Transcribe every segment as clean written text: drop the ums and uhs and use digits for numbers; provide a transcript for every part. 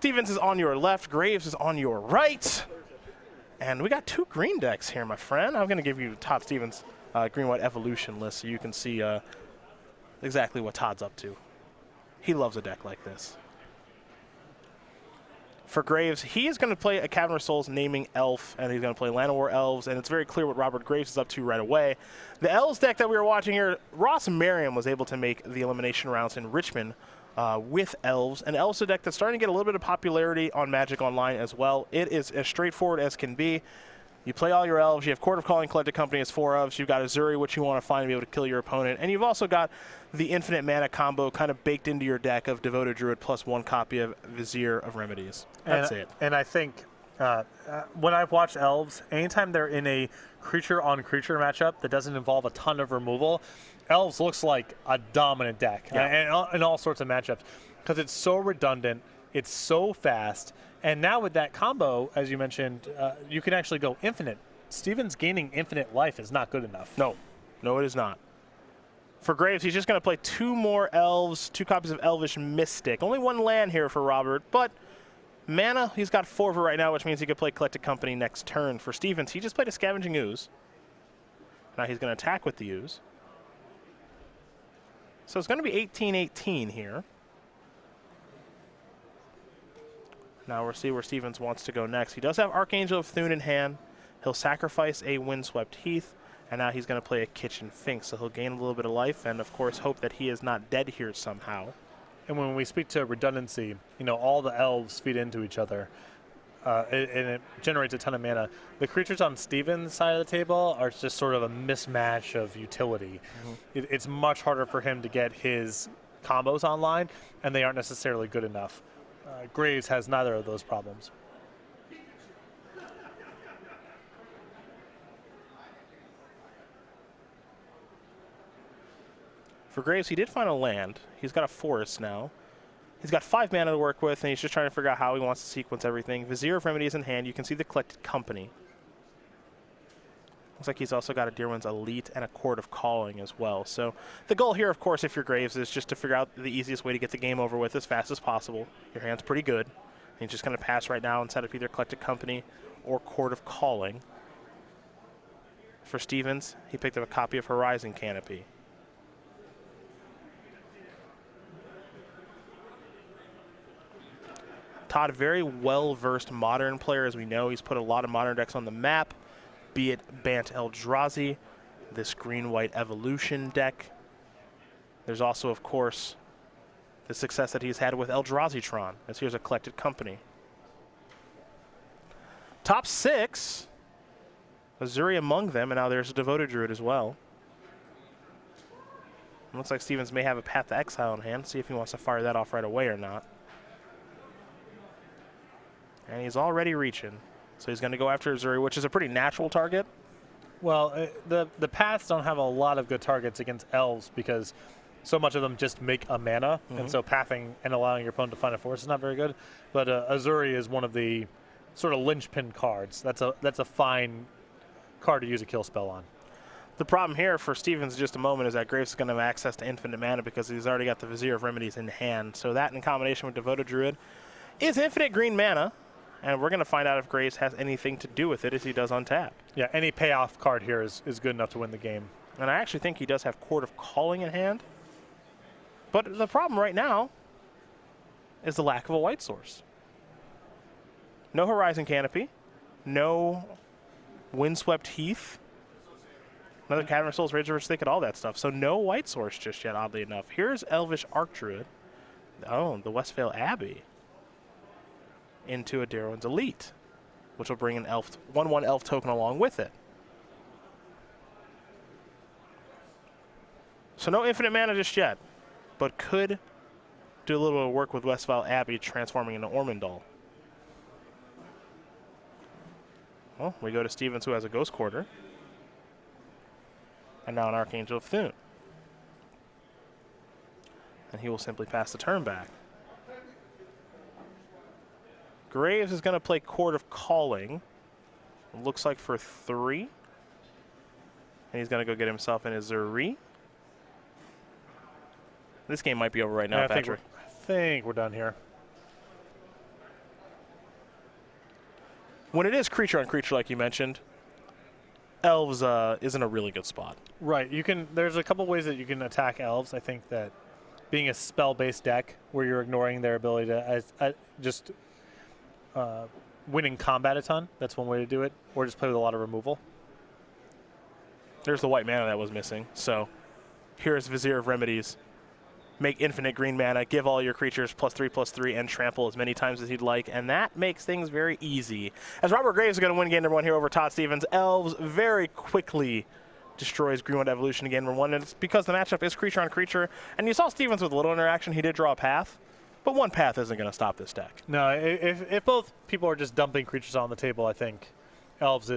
Stevens is on your left, Graves is on your right. And we got 2 green decks here, my friend. I'm going to give you Todd Stevens' green-white evolution list so you can see exactly what Todd's up to. He loves a deck like this. For Graves, he is going to play a Cavern of Souls naming Elf, and he's going to play Land of War Elves, and it's very clear what Robert Graves is up to right away. The Elves deck that we were watching here, Ross Merriam was able to make the elimination rounds in Richmond with Elves, and Elves is a deck that's starting to get a little bit of popularity on Magic Online as well. It is as straightforward as can be. You play all your Elves, you have Court of Calling Collected Company as 4 Elves, you've got Azuri, which you want to find to be able to kill your opponent, and you've also got the infinite mana combo kind of baked into your deck of Devoted Druid plus 1 copy of Vizier of Remedies. That's it. And I think when I've watched Elves, anytime they're in a creature-on-creature matchup that doesn't involve a ton of removal, Elves looks like a dominant deck in all sorts of matchups because it's so redundant, it's so fast, and now with that combo, as you mentioned, you can actually go infinite. Stevens gaining infinite life is not good enough. No, it is not. For Graves, he's just going to play 2 more Elves, 2 copies of Elvish Mystic. Only 1 land here for Robert, but mana, he's got 4 of it right now, which means he could play Collected Company next turn. For Stevens, he just played a Scavenging Ooze. Now he's going to attack with the Ooze. So it's going to be 18-18 here. Now we'll see where Stevens wants to go next. He does have Archangel of Thune in hand. He'll sacrifice a Windswept Heath, and now he's going to play a Kitchen Finks, so he'll gain a little bit of life and, of course, hope that he is not dead here somehow. And when we speak to redundancy, you know, all the Elves feed into each other, and it generates a ton of mana. The creatures on Stevens' side of the table are just sort of a mismatch of utility. It's much harder for him to get his combos online, and they aren't necessarily good enough. Graves has neither of those problems. For Graves, he did find a land. He's got a forest now. He's got 5 mana to work with, and he's just trying to figure out how he wants to sequence everything. Vizier of Remedies in hand. You can see the Collected Company. Looks like he's also got a Deerwind's Elite and a Court of Calling as well. So the goal here, of course, if you're Graves, is just to figure out the easiest way to get the game over with as fast as possible. Your hand's pretty good. And he's just going to pass right now and set up either Collected Company or Court of Calling. For Stevens, he picked up a copy of Horizon Canopy. Todd, very well-versed Modern player, as we know. He's put a lot of Modern decks on the map, be it Bant Eldrazi, this green-white Evolution deck. There's also, of course, the success that he's had with Eldrazi-tron, as here's a Collected Company. Top 6, Azuri among them, and now there's a Devoted Druid as well. It looks like Stevens may have a Path to Exile in hand. See if he wants to fire that off right away or not. And he's already reaching. So he's going to go after Azuri, which is a pretty natural target. Well, the paths don't have a lot of good targets against Elves because so much of them just make a mana. And so pathing and allowing your opponent to find a forest is not very good. But Azuri is one of the sort of linchpin cards. That's a fine card to use a kill spell on. The problem here for Stevens in just a moment is that Graves is going to have access to infinite mana because he's already got the Vizier of Remedies in hand. So that in combination with Devoted Druid is infinite green mana. And we're going to find out if Graves has anything to do with it as he does untap. Yeah, any payoff card here is good enough to win the game. And I actually think he does have Court of Calling in hand. But the problem right now is the lack of a white source. No Horizon Canopy. No Windswept Heath. Another Cavern of Souls, Rage of Thicket, all that stuff. So no white source just yet, oddly enough. Here's Elvish Archdruid. Oh, the Westvale Abbey. Into a Darwin's Elite, which will bring an 1/1 elf token along with it. So no infinite mana just yet, but could do a little bit of work with Westvale Abbey transforming into Ormondal. Well, we go to Stevens, who has a Ghost Quarter, and now an Archangel of Thune. And he will simply pass the turn back. Graves is going to play Court of Calling. It looks like for 3. And he's going to go get himself in his Azuri. This game might be over right now, Patrick. I think we're done here. when it is creature on creature, like you mentioned, Elves is in a really good spot. Right. There's a couple ways that you can attack Elves. I think that being a spell-based deck where you're ignoring their ability to just winning combat a ton, that's one way to do it, or just play with a lot of removal. There's the white mana that was missing. So here's Vizier of Remedies. Make infinite green mana, give all your creatures +3/+3, and trample as many times as you'd like, and that makes things very easy. As Robert Graves is going to win game number 1 here over Todd Stevens, Elves very quickly destroys Greenwood Evolution again number 1, and it's because the matchup is creature on creature, and you saw Stevens with a little interaction, he did draw a path, but one path isn't going to stop this deck. No, if both people are just dumping creatures on the table, I think Elves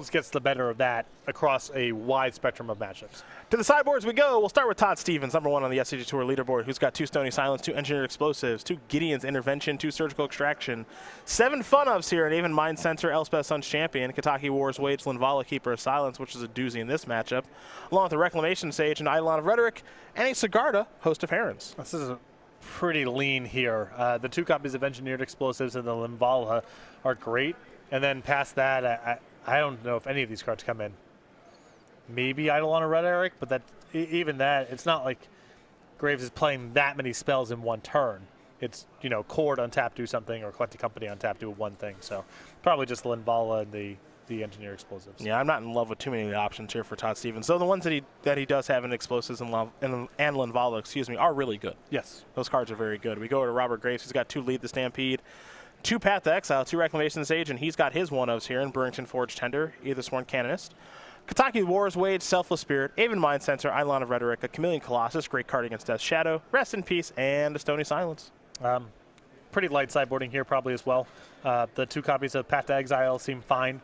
gets the better of that across a wide spectrum of matchups. To the sideboards we go. We'll start with Todd Stevens, number 1 on the SCG Tour leaderboard, who's got 2 Stony Silence, 2 Engineered Explosives, 2 Gideon's Intervention, 2 Surgical Extraction, 7 Fun-Ups here, and even Mind Sensor, Elspeth Sun's Champion, Kataki Wars, Wage, Linvala, Keeper of Silence, which is a doozy in this matchup, along with a Reclamation Sage, an Eidolon of Rhetoric, and a Sigarda, Host of Herons. This is pretty lean here. The 2 copies of Engineered Explosives and the Linvala are great, and then past that, I don't know if any of these cards come in. Maybe Eidolon or Rhetoric, but even that, it's not like Graves is playing that many spells in one turn. It's, Chord on tap, do something, or Collecting Company on tap, do one thing. So probably just Linvala and the Engineer Explosives. Yeah, I'm not in love with too many of the options here for Todd Stevens. So the ones that he does have in Explosives and Linvala, are really good. Yes. Those cards are very good. We go to Robert Graves. He's got 2 Lead the Stampede, 2 Path to Exile, 2 Reclamation Sage, and he's got his one-ofs here in Burrington Forge Tender, either Sworn Canonist, Kataki Wars, Wage, Selfless Spirit, Aven Mind Sensor, Eidolon of Rhetoric, a Chameleon Colossus, great card against Death's Shadow, Rest in Peace, and a Stony Silence. Pretty light sideboarding here probably as well. The 2 copies of Path to Exile seem fine.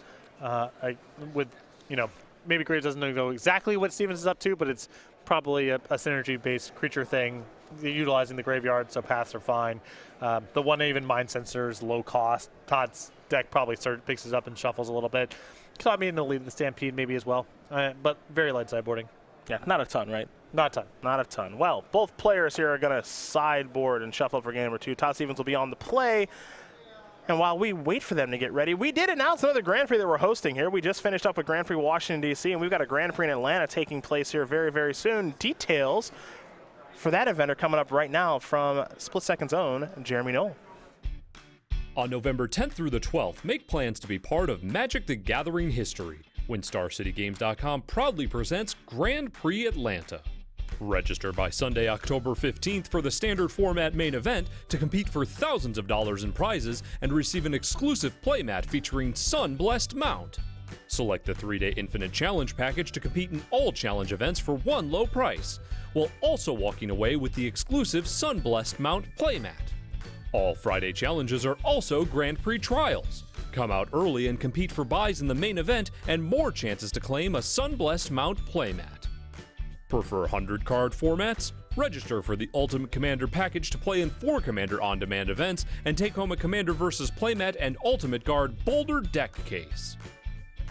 Maybe Graves doesn't know exactly what Stevens is up to, but it's probably a synergy-based creature thing, utilizing the graveyard, so paths are fine. The 1 Aven Mind Sensor is low cost. Todd's deck probably picks it up and shuffles a little bit. Caught me in the Lead the Stampede maybe as well, but very light sideboarding. Yeah, not a ton, right? Not a ton. Not a ton. Well, both players here are going to sideboard and shuffle for game number 2. Todd Stevens will be on the play. And while we wait for them to get ready, we did announce another Grand Prix that we're hosting here. We just finished up with Grand Prix Washington, D.C., and we've got a Grand Prix in Atlanta taking place here very, very soon. Details for that event are coming up right now from Split Second's own Jeremy Knoll. On November 10th through the 12th, make plans to be part of Magic the Gathering history when StarCityGames.com proudly presents Grand Prix Atlanta. Register by Sunday, October 15th for the standard format main event to compete for thousands of dollars in prizes and receive an exclusive playmat featuring Sun Blessed Mount. Select the 3-day Infinite Challenge package to compete in all challenge events for one low price, while also walking away with the exclusive Sun Blessed Mount playmat. All Friday challenges are also Grand Prix trials. Come out early and compete for buys in the main event and more chances to claim a Sun Blessed Mount playmat. Prefer 100-card formats? Register for the Ultimate Commander package to play in 4 Commander on-demand events and take home a Commander vs. playmat and Ultimate Guard Boulder deck case.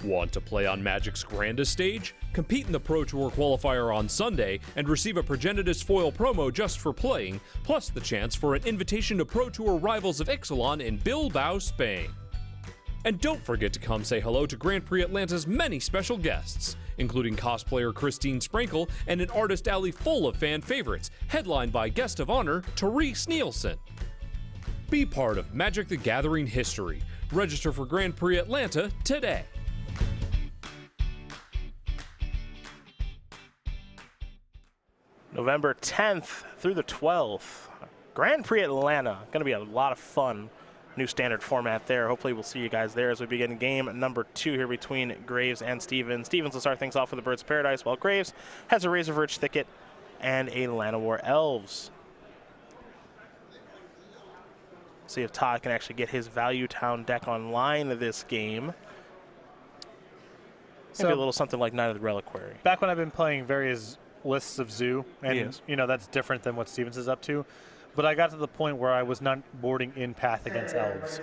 Want to play on Magic's grandest stage? Compete in the Pro Tour qualifier on Sunday and receive a Progenitus foil promo just for playing, plus the chance for an invitation to Pro Tour Rivals of Ixalan in Bilbao, Spain. And don't forget to come say hello to Grand Prix Atlanta's many special guests, including cosplayer Christine Sprankle and an artist alley full of fan favorites, headlined by guest of honor Therese Nielsen. Be part of Magic the Gathering history. Register for Grand Prix Atlanta today. November 10th through the 12th. Grand Prix Atlanta. Going to be a lot of fun. New standard format there. Hopefully we'll see you guys there as we begin game number 2 here between Graves and Stevens. Stevens will start things off with the Birds of Paradise, while Graves has a Razor Verge Thicket and a Llanowar Elves. See if Todd can actually get his Value Town deck online this game. Maybe a little something like Knight of the Reliquary. Back when I've been playing various lists of Zoo, and that's different than what Stevens is up to. But I got to the point where I was not boarding in Path against Elves.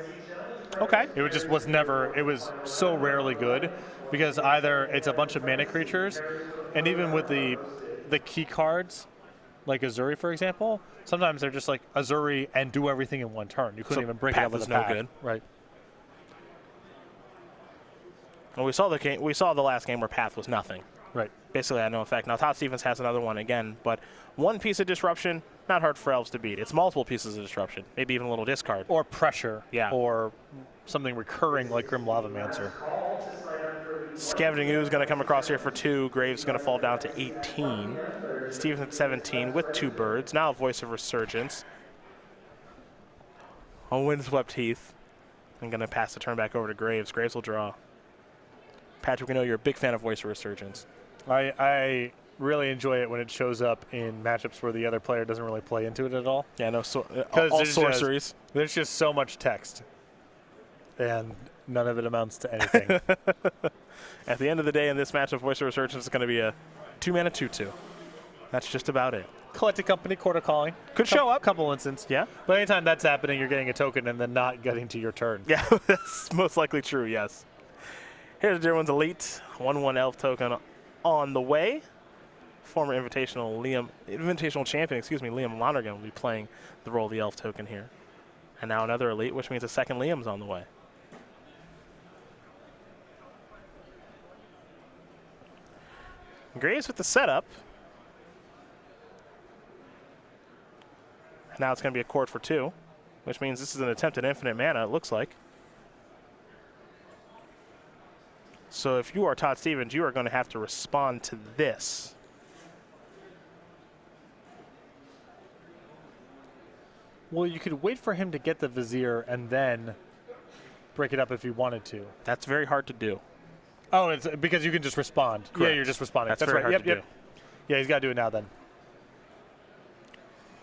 Okay. It was so rarely good, because either it's a bunch of mana creatures, and even with the key cards, like Azuri, for example, sometimes they're just like Azuri and do everything in one turn. You couldn't even break it up with a path. No good. Right. And we saw the last game where Path was nothing. Right. Basically had no effect. Now Todd Stevens has another one again, but one piece of disruption, not hard for Elves to beat. It's multiple pieces of disruption, maybe even a little discard. Or pressure. Yeah. Or something recurring like Grim Lavamancer. Scavenging Ooze going to come across here for 2. Graves going to fall down to 18. Stevens at 17 with 2 birds. Now a Voice of Resurgence. On Windswept Heath. I'm going to pass the turn back over to Graves. Graves will draw. Patrick, we know you're a big fan of Voice of Resurgence. I really enjoy it when it shows up in matchups where the other player doesn't really play into it at all. Yeah, no, all sorceries. There's just so much text. And none of it amounts to anything. At the end of the day, in this matchup, Voice of Resurgence is going to be a 2-mana 2/2. That's just about it. Collected Company, Quarter Calling. Could show up. Couple instances. Yeah. But anytime that's happening, you're getting a token and then not getting to your turn. Yeah, that's most likely true, yes. Here's Dear One's Elite. 1/1 Elf token on the way. Former Invitational champion, Liam Lonergan will be playing the role of the Elf token here. And now another Elite, which means a second Liam's on the way. Graves with the setup. Now it's going to be a court for 2, which means this is an attempt at infinite mana, it looks like. So if you are Todd Stevens, you are going to have to respond to this. Well, you could wait for him to get the Vizier and then break it up if you wanted to. That's very hard to do. Oh, it's because you can just respond. Correct. Yeah, you're just responding. That's very right. hard to do. Yeah, he's got to do it now then.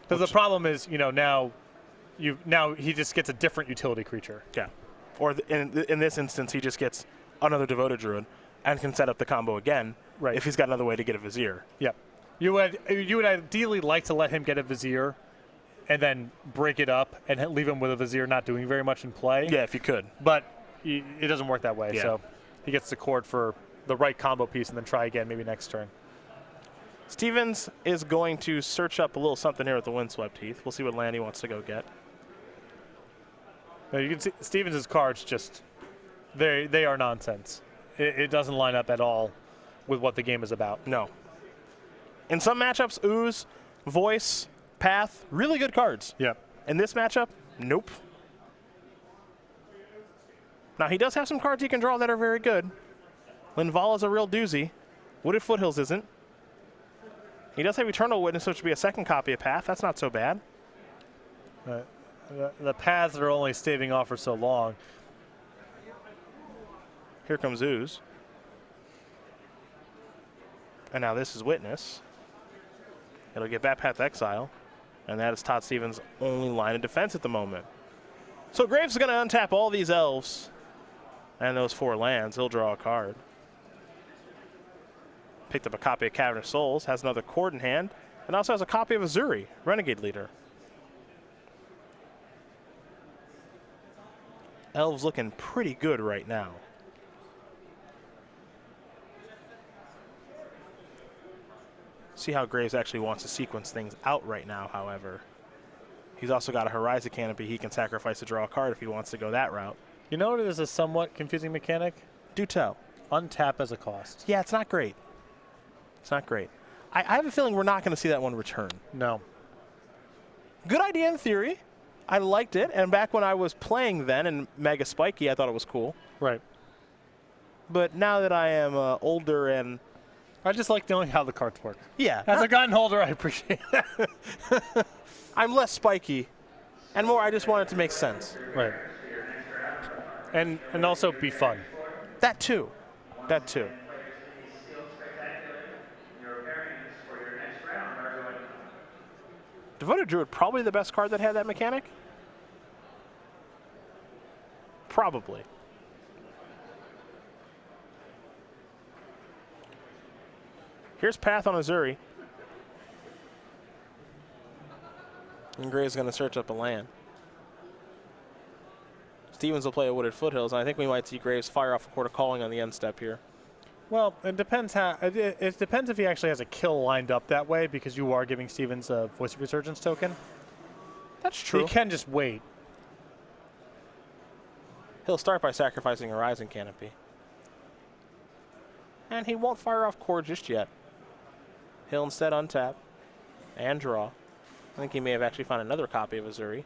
Because the problem is, now he just gets a different utility creature. Yeah. Or in this instance, he just gets another Devoted Druid and can set up the combo again if he's got another way to get a Vizier. Yep. You would ideally like to let him get a Vizier and then break it up and leave him with a Vizier not doing very much in play. Yeah, if you could. But it doesn't work that way. Yeah. So he gets the cord for the right combo piece and then try again maybe next turn. Stevens is going to search up a little something here with the Windswept Heath. We'll see what land he wants to go get. Now you can see Stevens' cards just, they are nonsense. It doesn't line up at all with what the game is about. No. In some matchups, Ooze, Voice, Path, really good cards. Yep. In this matchup, nope. Now, he does have some cards he can draw that are very good. Linval is a real doozy. Wooded Foothills isn't. He does have Eternal Witness, which would be a second copy of Path. That's not so bad. The paths are only staving off for so long. Here comes Ooze. And now this is Witness. It'll get back Path Exile. And that is Todd Stevens' only line of defense at the moment. So Graves is going to untap all these Elves and those 4 lands. He'll draw a card. Picked up a copy of Cavernous Souls, has another Cord in hand, and also has a copy of Azuri, Renegade Leader. Elves looking pretty good right now. See how Graves actually wants to sequence things out right now, however. He's also got a Horizon Canopy he can sacrifice to draw a card if he wants to go that route. You know what is a somewhat confusing mechanic? Do tell. Untap as a cost. Yeah, it's not great. It's not great. I have a feeling we're not going to see that one return. No. Good idea in theory. I liked it, and back when I was playing then in Mega Spiky, I thought it was cool. Right. But now that I am older and... I just like knowing how the cards work. Yeah. As a gun holder, I appreciate that. I'm less spiky, and more I just want it to make sense. Right. And also be fun. That too. That too. Devoted Druid, probably the best card that had that mechanic? Probably. Here's Path on Azuri. And Gray's going to search up a land. Stevens will play a Wooded Foothills, and I think we might see Graves fire off a Court of Calling on the end step here. Well, it depends how. It depends if he actually has a kill lined up that way, because you are giving Stevens a Voice of Resurgence token. That's true. He can just wait. He'll start by sacrificing Horizon Canopy. And he won't fire off Core just yet. He'll instead untap and draw. I think he may have actually found another copy of Azuri.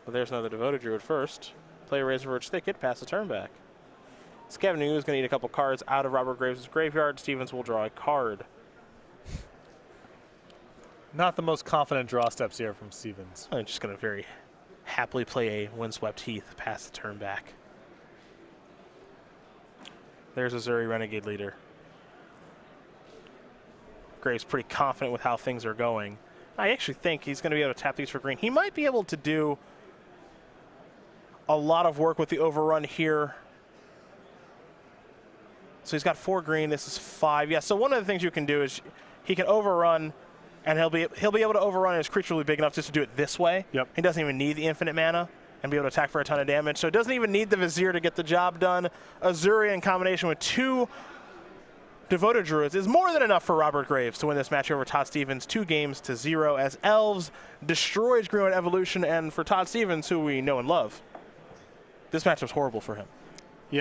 But there's another Devoted Druid first. Play Razorverge Thicket, pass the turn back. Scavenging Ooze is going to need a couple cards out of Robert Graves' graveyard. Stevens will draw a card. Not the most confident draw steps here from Stevens. I'm just going to very happily play a Windswept Heath, pass the turn back. There's Azuri Renegade Leader. Graves pretty confident with how things are going. I actually think he's going to be able to tap these for green. He might be able to do a lot of work with the overrun here. So he's got 4 green. This is 5. Yeah. So one of the things you can do is he can overrun, and he'll be able to overrun, and his creature will be big enough just to do it this way. Yep. He doesn't even need the infinite mana and be able to attack for a ton of damage. So it doesn't even need the Vizier to get the job done. Azuri in combination with 2 Devoted Druids is more than enough for Robert Graves to win this match over Todd Stevens 2-0 as Elves destroys Greenwood Evolution, and for Todd Stevens, who we know and love, this matchup's horrible for him.